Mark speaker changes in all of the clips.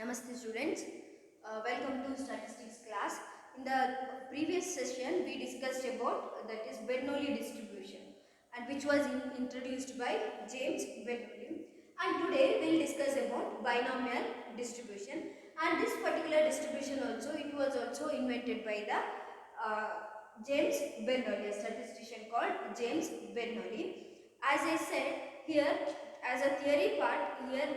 Speaker 1: Namaste students, welcome to statistics class. In the previous session we discussed about that is Bernoulli distribution and which was introduced by James Bernoulli, and today we will discuss about binomial distribution. And this particular distribution also, it was also invented by the James Bernoulli, a statistician called James Bernoulli. As I said here, as a theory part here,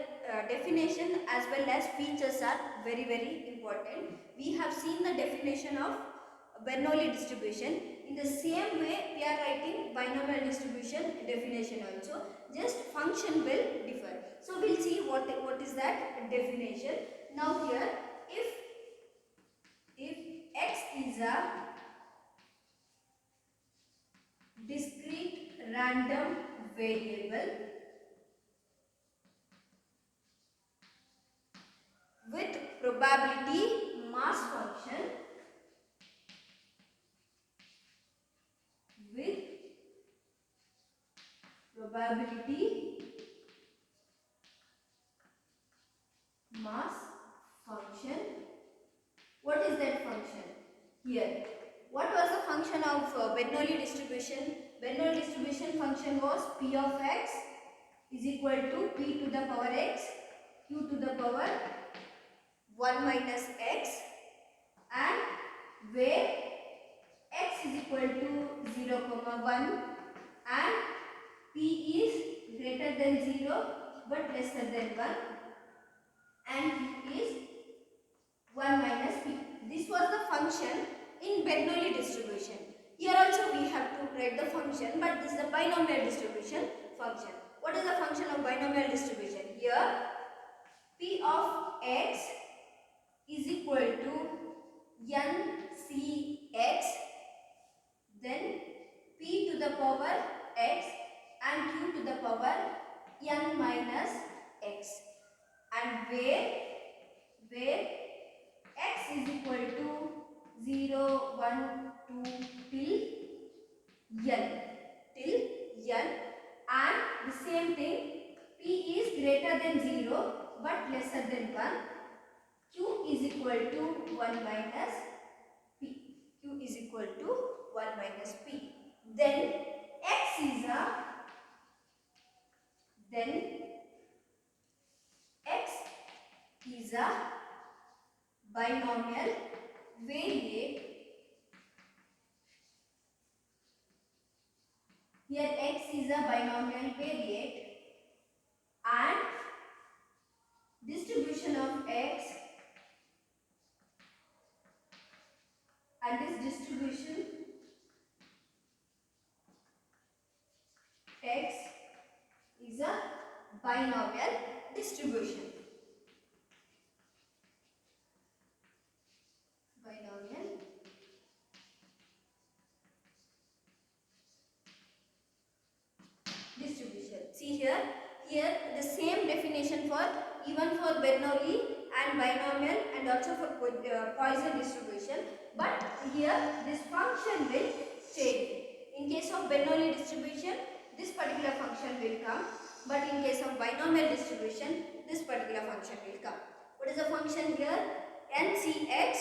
Speaker 1: definition as well as features are very important. We have seen the definition of Bernoulli distribution. In the same way we are writing binomial distribution definition also, just function will differ. So we'll see what is that definition. Now here, if x is a discrete random variable with probability mass function with probability mass function. What is that function? Here, what was the function of Bernoulli distribution? Bernoulli distribution function was p of x is equal to p to the power x q to the power 1 minus x, and where x is equal to 0, 1 and p is greater than 0 but lesser than 1 and q is 1 minus p. This was the function in Bernoulli distribution. Here also we have to write the function, but this is the binomial distribution function. What is the function of binomial distribution? Here p of x is equal to ncx, then p to the power x and q to the power n minus x, and where x is equal to 0, 1, 2 till n, and the same thing, p is greater than 0 but lesser than 1, q is equal to 1 minus p, q is equal to 1 minus p. Then x is a binomial variate. Here x is a binomial variate and distribution of x, and this distribution x is a binomial distribution. Binomial distribution. See here the same definition for even for Bernoulli and binomial and also for Poisson distribution, but here this function will change. In case of Bernoulli distribution, this particular function will come, but in case of binomial distribution, this particular function will come. What is the function here? ncx,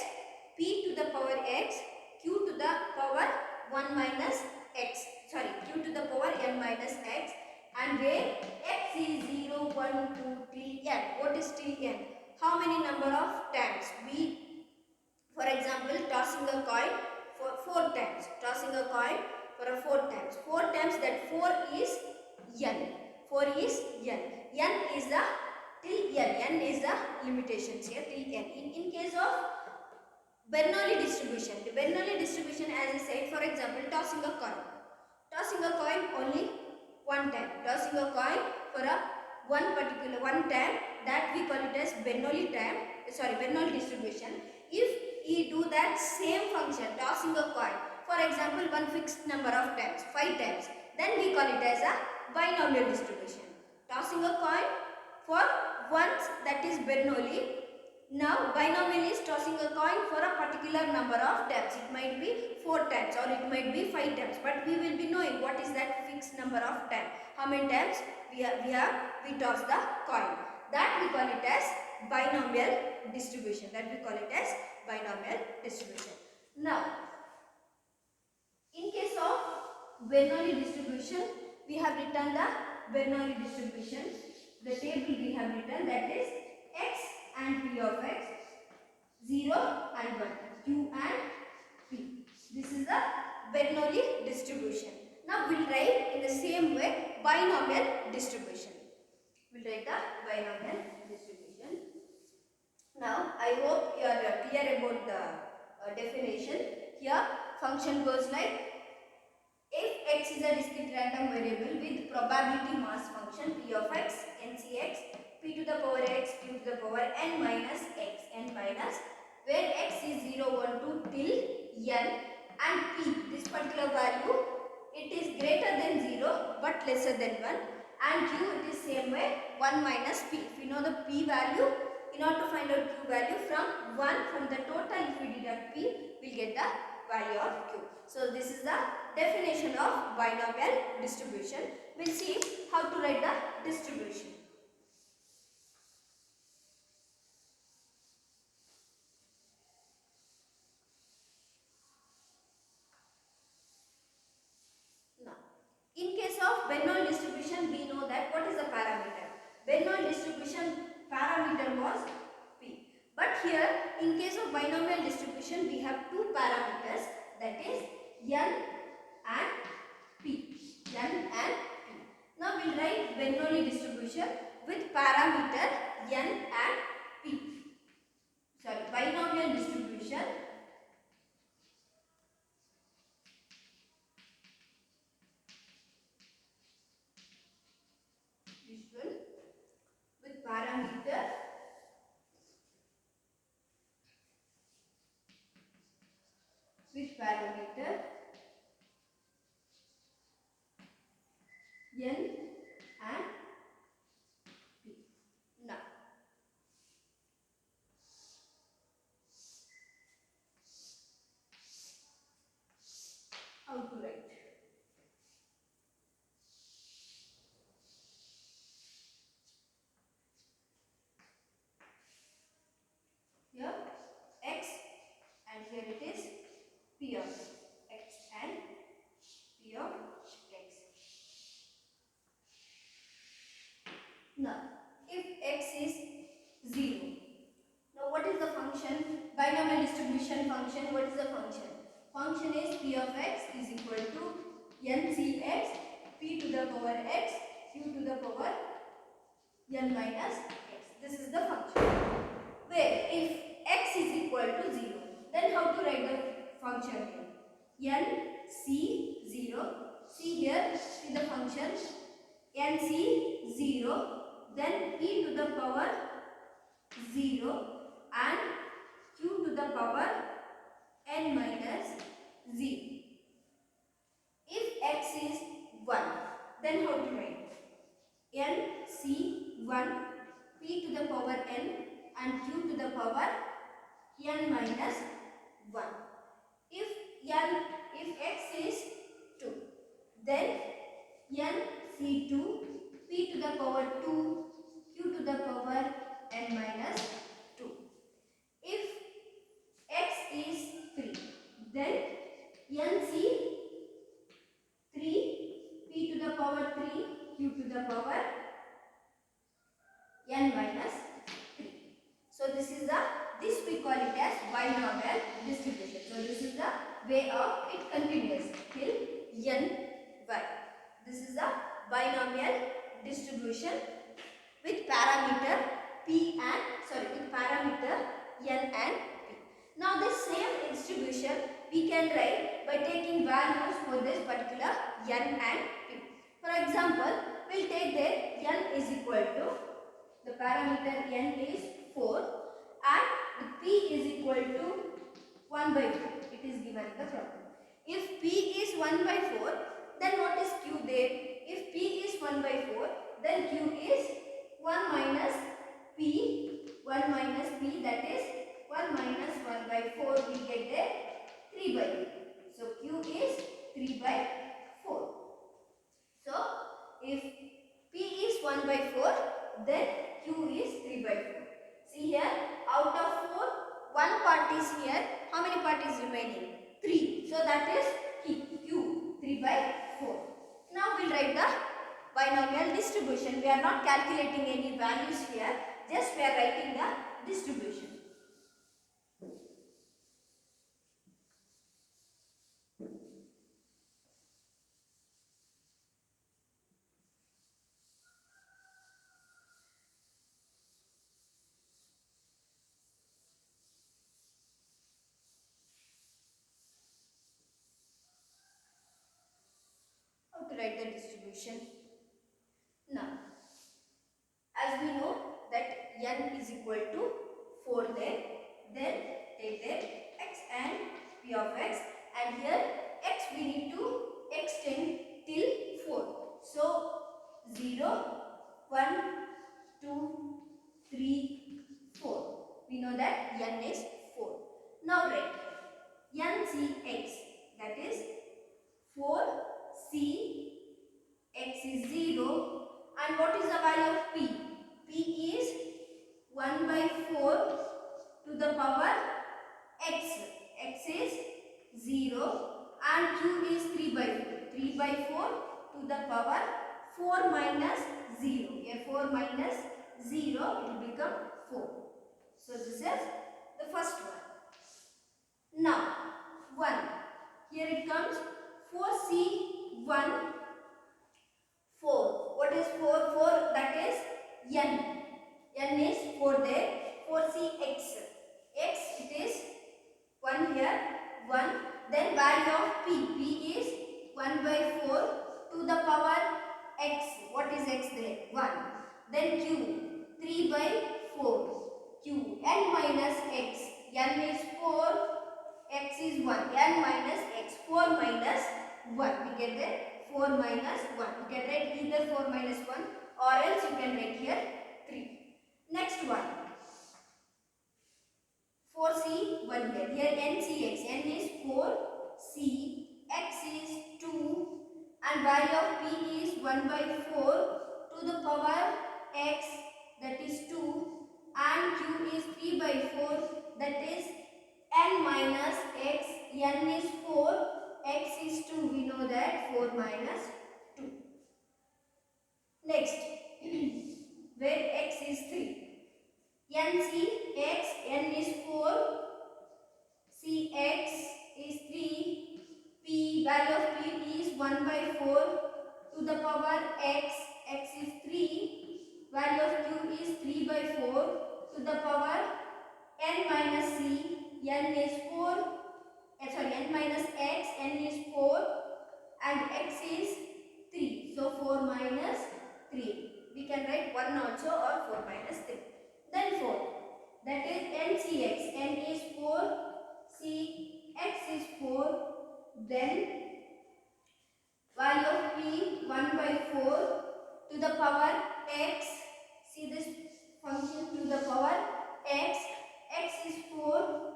Speaker 1: p to the power x, q to the power 1 minus x, q to the power n minus x, and where x is 0, 1, 2 till n. What is till n? How many number of times? We, for example, tossing a coin for 4 times. Tossing a coin for 4 times. 4 times, that 4 is n. 4 is n. N is the till n. N is the limitations here till n. In case of Bernoulli distribution, the Bernoulli distribution, as I said, for example, tossing a coin. Tossing a coin only one time. Tossing a coin for one time, that we call it as Bernoulli distribution. If we do that same function, tossing a coin, for example, one fixed number of times, 5 times, then we call it as a binomial distribution. Tossing a coin for once, that is Bernoulli. Now binomial is tossing a coin for a particular number of times. It might be 4 times or it might be 5 times, but we will be knowing what is that fixed number of times. How many times we toss the coin. That we call it as binomial distribution. That we call it as binomial distribution. Now, in case of Bernoulli distribution, we have written the Bernoulli distribution. The table we have written, that is x and p of x, 0 and 1, q and p. This is the Bernoulli distribution. Now we will write in the same way binomial distribution. We will write the binomial distribution. Now I hope you are clear about the definition. Here function goes like, if x is a discrete random variable with probability mass function p of x, ncx, p to the power x, q to the power n minus x, n minus, where x is 0, 1, 2 till n, and p, this particular value, it is greater than 0 but lesser than 1, and q, it is same way 1 minus p. If we know the p value, in order to find out q value, from 1, from the total, if we deduct p, we will get the value of q. So this is the definition of binomial distribution. We will see how to write the distribution. Now, in case of Bernoulli distribution, we know that what is the parameter. Bernoulli distribution parameter was p. But here, in case of binomial distribution, we have two parameters, that is n and p. N and p. Now we will write Bernoulli distribution with parameter n and p. Sorry, binomial distribution with parameter n and p. Now, how to write? Here x, and here it is p of x and p of x. Now, if x is 0, now what is the function? Binomial distribution function, what is the function? Function is p of x is equal to ncx, p to the power x, q to the power n minus x. This is the function. Where if x is equal to 0, then how to write the function here? N c 0. See here, see the function n c 0, then e to the power 0 and q to the power n minus 0. If x is 1, then how to write? N c 1, p to the power n and q to the power n minus 1. If x is 2, then n c2, p to the power 2, q to the power n minus 2. If x is 3, then n c 3, p to the power 3, q to the power n minus 3. So this we call it as binomial distribution. So this is the way of it continues till n y. This is the binomial distribution with parameter n and p. Now this same distribution we can write by taking values for this particular n and p. For example, we will take that n is equal to, the parameter n is 4 and the p is equal to 1 by 4. It is given in the problem. If p is 1 by 4, then what is q there? If p is 1 by 4, then q is 1 minus p, that is 1 minus 1 by 4, we get there 3 by 4. So q is 3 by 4. So if p is 1 by 4, then q is 3 by 4. See part is remaining? 3. So that is Q, 3 by 4. Now we'll write the binomial distribution. We are not calculating any values here, just we are writing the distribution. How to write the distribution? Now, as we know that n is equal to 4 then take there x and p of x, and here x we need to extend till 4. So 0, 1, 2, 3, 4. We know that n is 4. Now write ncx, that is 4c x is 0, and what is the value of p? P is 1 by 4 to the power x. X is 0 and q is 3 by 4. 3 by 4 to the power 4 minus 0. Here 4 minus 0, it will become 4. So this is the first one. Now 1. Here it comes 4c1 4. What is 4? 4, that is n. N is 4 there. 4cx. X it is 1 here. 1. Then value of p. P is 1 by 4 to the power x. What is x there? 1. Then q. 3 by 4. Q. N minus x. N is 4. X is 1. N minus x. 4 minus 1. We get there. 4 minus 1. You can write either 4 minus 1 or else you can write here 3. Next one. 4c 1 here. Here ncx. N is 4. C. X is 2. And value of p is 1 by 4 to the power x, that is 2. And q is 3 by 4, that is n minus x. N is 4. X is 2. We know that 4 minus 2. Next, where x is 3. ncx. N is 4. Cx is 3. P. Value of p is 1 by 4 to the power x. X is 3. Value of q is 3 by 4 to the power n minus c. N is 4. N minus x. N is 4 and x is 3. So 4 minus 3. We can write 1 also or 4 minus 3. Then 4. That is ncx. N is 4. C. X is 4. Then value of p 1 by 4 to the power x. See this function to the power x. X is 4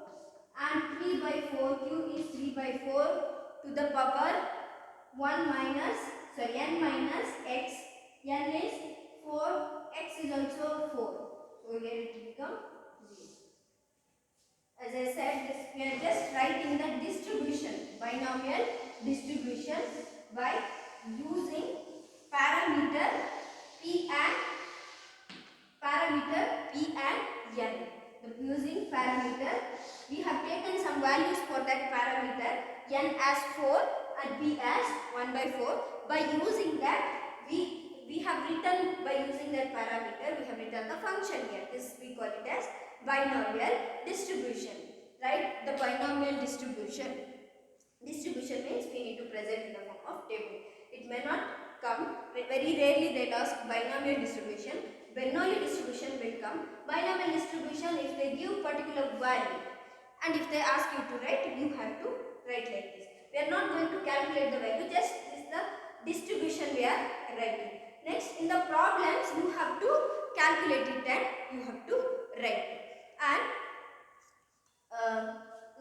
Speaker 1: and 3 by 4. Q is 3 by 4 to the power 1 minus, n minus x. N is 4. X is also 4. So here it will become 0. As I said, this, we are just writing the distribution, binomial distribution by using parameter p and n. Using parameter, we have taken some values for that parameter, n as 4 and p as 1 by 4. By using that, we have written, by using that parameter, we have written the function here. This we call it as binomial distribution. Right? The binomial distribution. Distribution means we need to present in the form of table. It may not come, very rarely they ask binomial distribution. Bernoulli distribution will come. Binomial distribution, if they give particular value and if they ask you to write, you have to write like this. We are not going to calculate the value, just this is the distribution we are writing. Next, in the problems, you have to calculate it and you have to write. And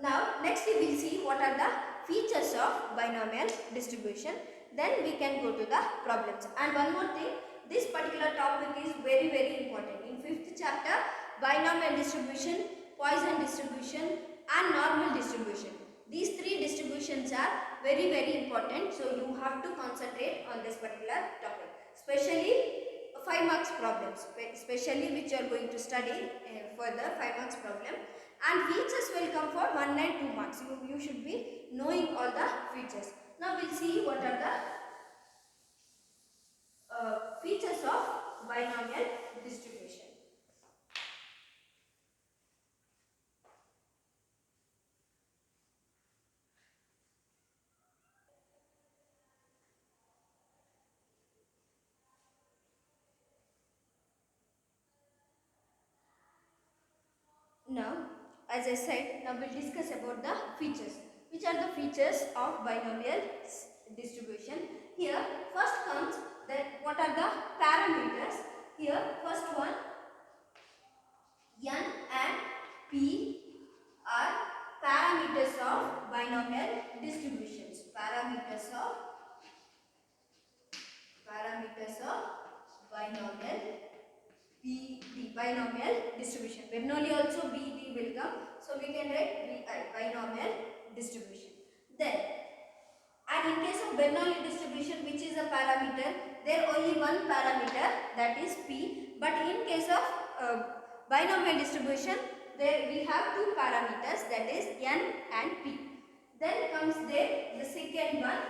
Speaker 1: now next we will see what are the features of binomial distribution. Then we can go to the problems. And one more thing, this particular topic is very important. In 5th chapter, binomial distribution, Poisson distribution, and normal distribution. These three distributions are very important, so you have to concentrate on this particular topic, especially 5 marks problems, especially which you are going to study for the 5 marks problem, and features will come for 1 and 2 marks. You should be knowing all the features. Now we'll see what are the features of binomial distribution. Now, as I said, now we'll discuss about the features. Which are the features of binomial distribution? Here, first comes that what are the parameters? Here, first one, n and p are parameters of binomial distributions. Parameters of binomial binomial distribution. Bernoulli also BD will come, so we can write binomial distribution. Then, and in case of Bernoulli distribution, which is a parameter, there only one parameter, that is p. But in case of binomial distribution, there we have two parameters, that is n and p. Then comes there the second one,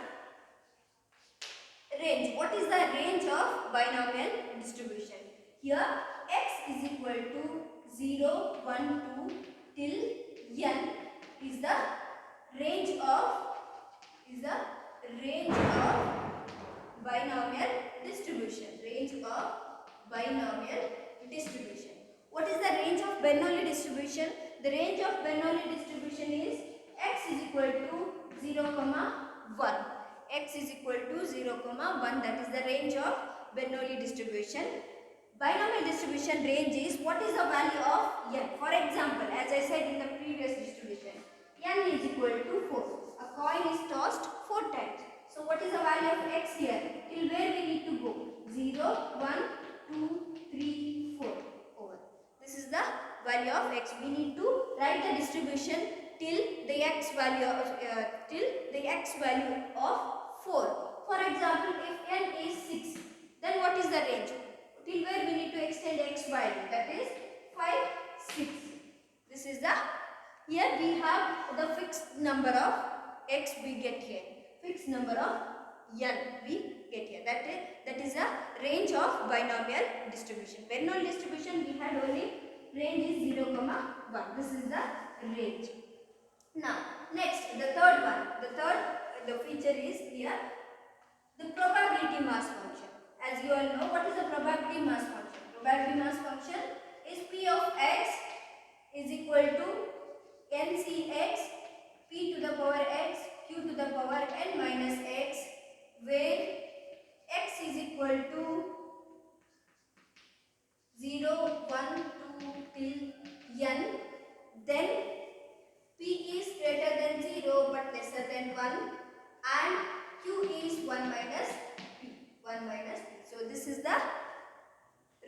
Speaker 1: range. What is the range of binomial distribution? Here x is equal to 0, 1, 2 till n is the range of binomial distribution. What is the range of Bernoulli distribution? The range of Bernoulli distribution is x is equal to 0, 1. X is equal to 0, 1. That is the range of Bernoulli distribution. Binomial distribution range is what is the value of n. For example, as I said in the previous distribution, n is equal to 4. A coin is tossed 4 times. So what is the value of x here? Till where we need to go? 0, 1, 2, 3, 4 over. This is the value of x. We need to write the distribution till the x value of 4. For example, if n is 6, then what is the range? Till where we need to extend x value, that is 5, 6. This is the, here we have the fixed number of x we get here, fixed number of n we get here. That is the range of binomial distribution. Bernoulli distribution we had only range is 0, 1. This is the range. Now next, the third one, the feature is here the probability mass function. As you all know, what is the probability mass function? Probability mass function is P of x is equal to NCx P to the power x Q to the power n minus x, where x is equal to 0, 1, 2 till n. Then P is greater than 0 but lesser than 1, and Q is 1 minus P. So this is the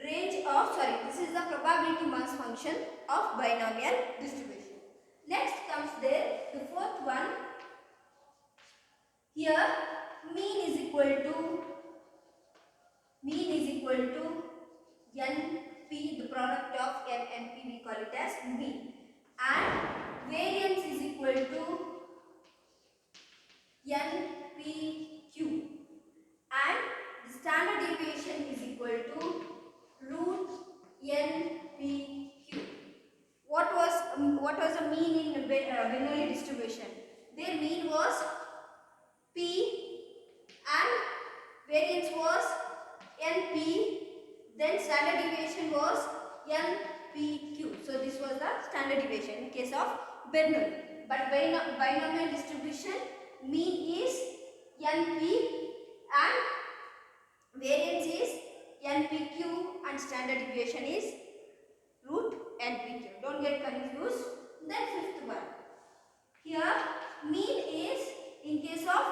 Speaker 1: this is the probability mass function of binomial distribution. Next comes there the fourth one. Here mean is equal to NP, the product of n and p, we call it as mean, and variance is equal to NPQ, and the standard deviation is equal to root NPQ. What was the mean in Bernoulli distribution? Their mean was P and variance was NP, then standard deviation was NPQ. So this was the standard deviation in case of Bernoulli. But binomial distribution, mean is NP and variance is NPQ and standard deviation is root NPQ. Don't get confused. Then fifth one. Here mean is, in case of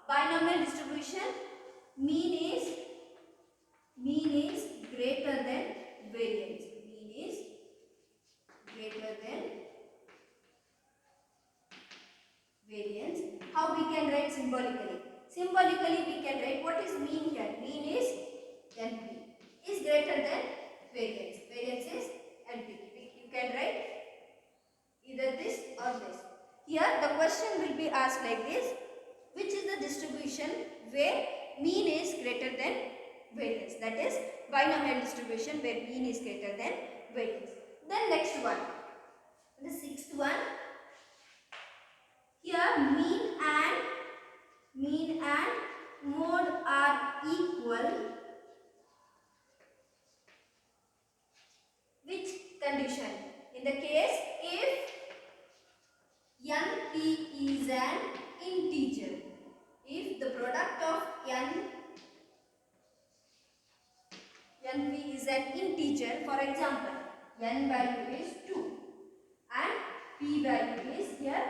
Speaker 1: binomial distribution, mean is greater than variance. Mean is greater than variance. That is binomial distribution where mean is greater than variance. Then next one, the sixth one. Here mean and mode are equal. Which condition? In the case if np is an integer. If the product of np is an integer, for example, n value is 2 and p value is here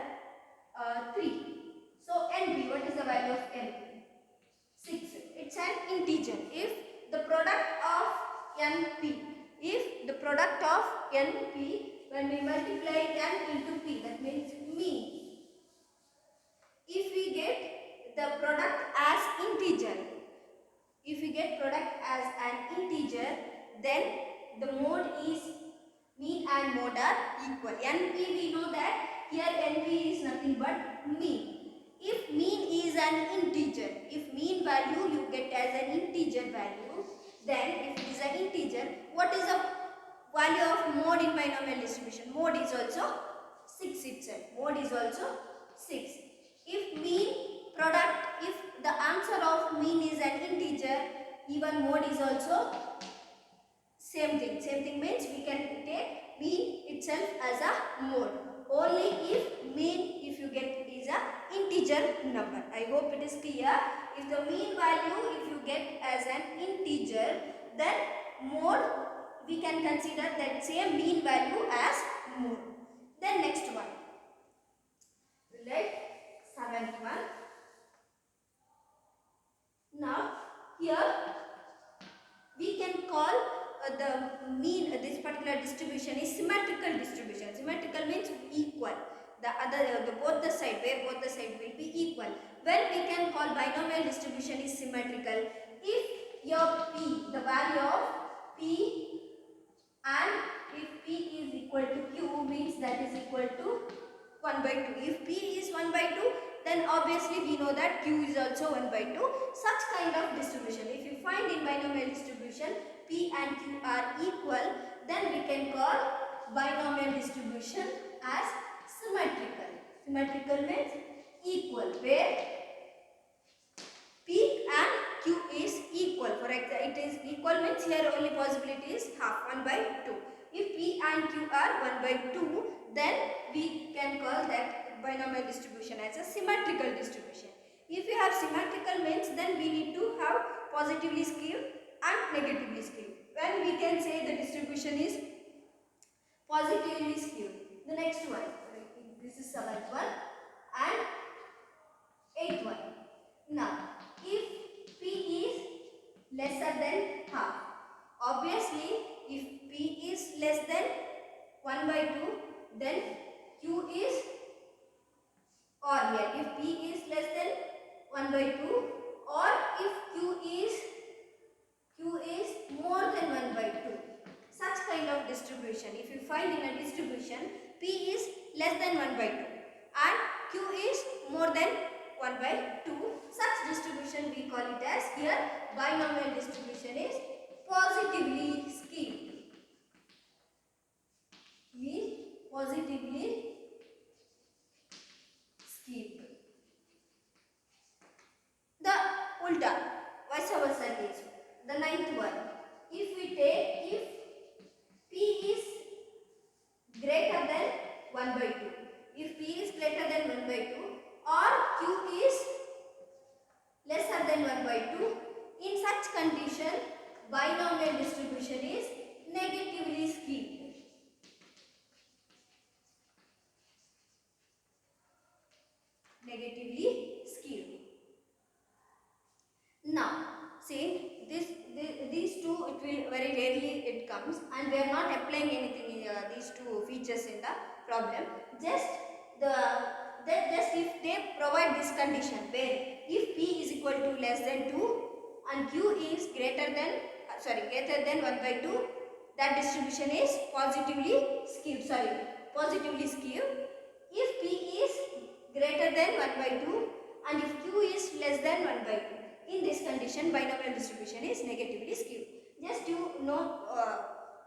Speaker 1: 3. So np, what is the value of np? 6. It's an integer. If the product of np, when we multiply n into p, that means mean. If we get the product as integer, then the mode is mean and mode are equal. np, we know that here np is nothing but mean. If mean is an integer, if mean value you get as an integer value, then if it is an integer, what is the value of mode in binomial distribution? Mode is also 6 itself. Mode is also 6. If mean product, if the answer of mean is an integer, even mode is also same thing. Same thing means we can take mean itself as a mode. Only if mean, if you get is a integer number. I hope it is clear. If the mean value if you get as an integer, then mode we can consider that same mean value as mode. Then next one, let seventh one. Now here we can call the mean, this particular distribution is symmetrical distribution. Symmetrical means equal. Both the side will be equal. When we can call binomial distribution is symmetrical, if your p, the value of p, and if p is equal to q, means that is equal to 1 by 2. If p is 1 by 2, then obviously we know that q is also 1 by 2. Such kind of distribution, if you find in binomial distribution p and q are equal, then we can call binomial distribution as symmetrical. Symmetrical means equal, where p and q is equal. For example, it is equal means here only possibility is half, 1 by 2. If p and q are 1 by 2, then we can call that binomial distribution as a symmetrical distribution. If you have symmetrical means, then we need to have positively skewed and negatively skewed. When we can say the distribution is positively skewed. The next one, this is 7th one and 8th one. Now, if p is lesser than half, obviously if p is less than 1 by 2, then q is, or here if p is less than 1 by 2, or if q is more than 1 by 2. Such kind of distribution, if you find in a distribution p is less than 1 by 2 and q is more than 1 by 2, such distribution we call it as here binomial distribution is positively skewed. Positively skewed. The ulta, vice versa case. The 9th one, if we take, if p is greater than 1 by 2, if p is greater than 1 by 2 or q is lesser than 1 by 2, in such condition binomial distribution is negatively skewed. Negatively skewed. Now, see these two, it will very rarely it comes, and we are not applying anything in these two features in the problem. Just if they provide this condition where if p is equal to less than 2 and q is greater than 1 by 2, that distribution is positively skewed. If p is greater than 1 by 2 and if q is less than 1 by 2, In this condition, binomial distribution is negatively skewed. Just you know,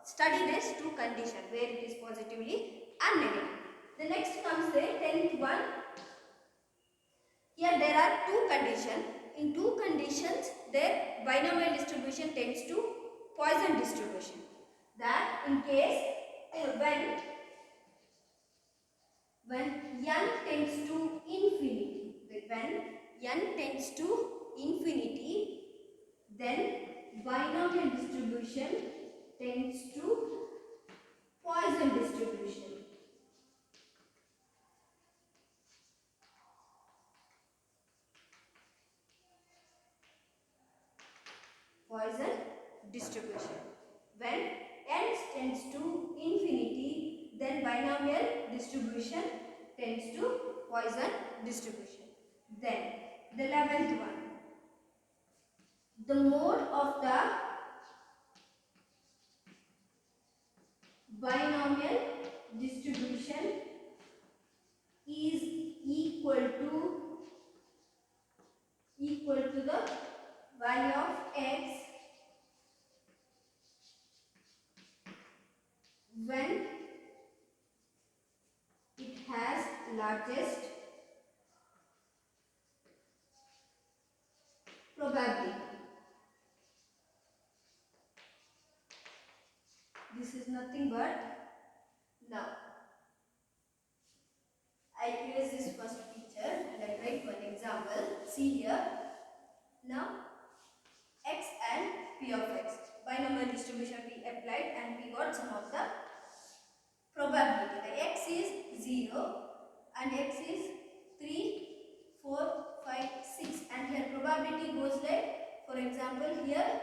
Speaker 1: study these two conditions where it is positively and negative. The next comes the 10th one. Here there are two conditions. In two conditions, their binomial distribution tends to Poisson distribution. That in case when n tends to infinity, then binomial distribution tends to Poisson distribution. Poisson distribution. When n tends to infinity, then binomial distribution tends to Poisson distribution. Then the 11th one. The mode of the binomial distribution is equal to the value of x when it has largest probability. This is nothing but, now I erase this first picture and I write one example. See here. Now x and p of x. Binomial distribution we applied and we got some of the probability. The x is 0 and x is 3, 4, 5, 6 and here probability goes like, for example here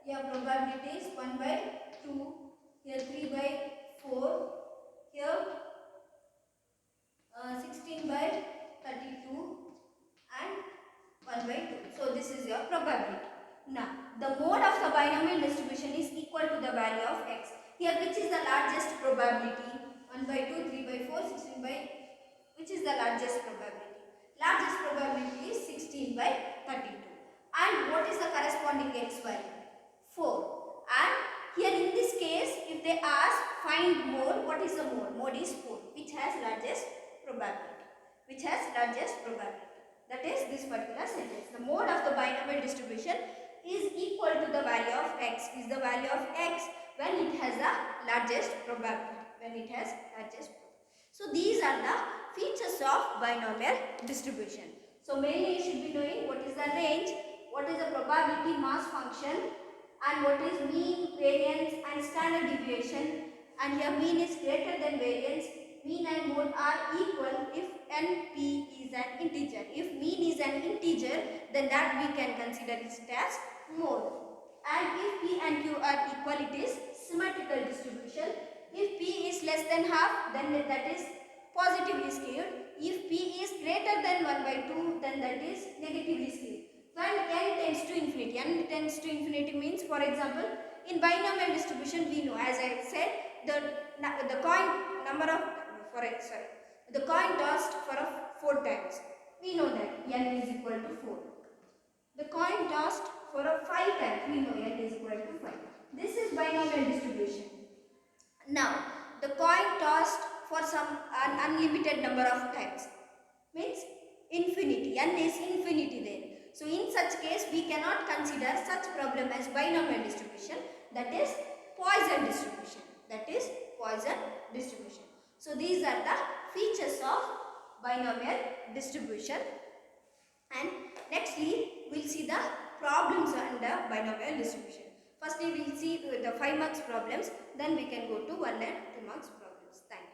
Speaker 1: probability is 1 by 2, here 3 by 4, here 16 by 32 and 1 by 2. So this is your probability. Now the mode of the binomial distribution is equal to the value of x. Here which is the largest probability? 1 by 2, 3 by 4, 16 by, which is the largest probability? Largest probability is 16 by 32. And what is the corresponding x value? 4. And here in this case, if they ask find mode, what is the mode? Mode is 4, which has largest probability. Which has largest probability. That is this particular sentence. The mode of the binomial distribution is equal to the value of x. Is the value of x when it has the largest probability. When it has largest probability. So these are the features of binomial distribution. So mainly you should be knowing what is the range, what is the probability mass function, and what is mean, variance and standard deviation. And here mean is greater than variance. Mean and mode are equal if NP is an integer. If mean is an integer, then that we can consider it as mode. And if P and Q are equal, it is symmetrical distribution. If P is less than half, then that is positively skewed. If P is greater than 1 by 2, then that is negatively skewed. When n tends to infinity, n tends to infinity means, for example, in binomial distribution we know, as I said, the coin number of, the coin tossed for 4 times. We know that n is equal to 4. The coin tossed for 5 times. We know n is equal to 5. This is binomial distribution. Now, the coin tossed for some unlimited number of times means infinity. N is infinity there. So, in such case, we cannot consider such problem as binomial distribution. That is Poisson distribution. That is Poisson distribution. So, these are the features of binomial distribution. And nextly, we will see the problems under binomial distribution. Firstly, we will see the 5 marks problems. Then we can go to 1 and 2 marks problems. Thank you.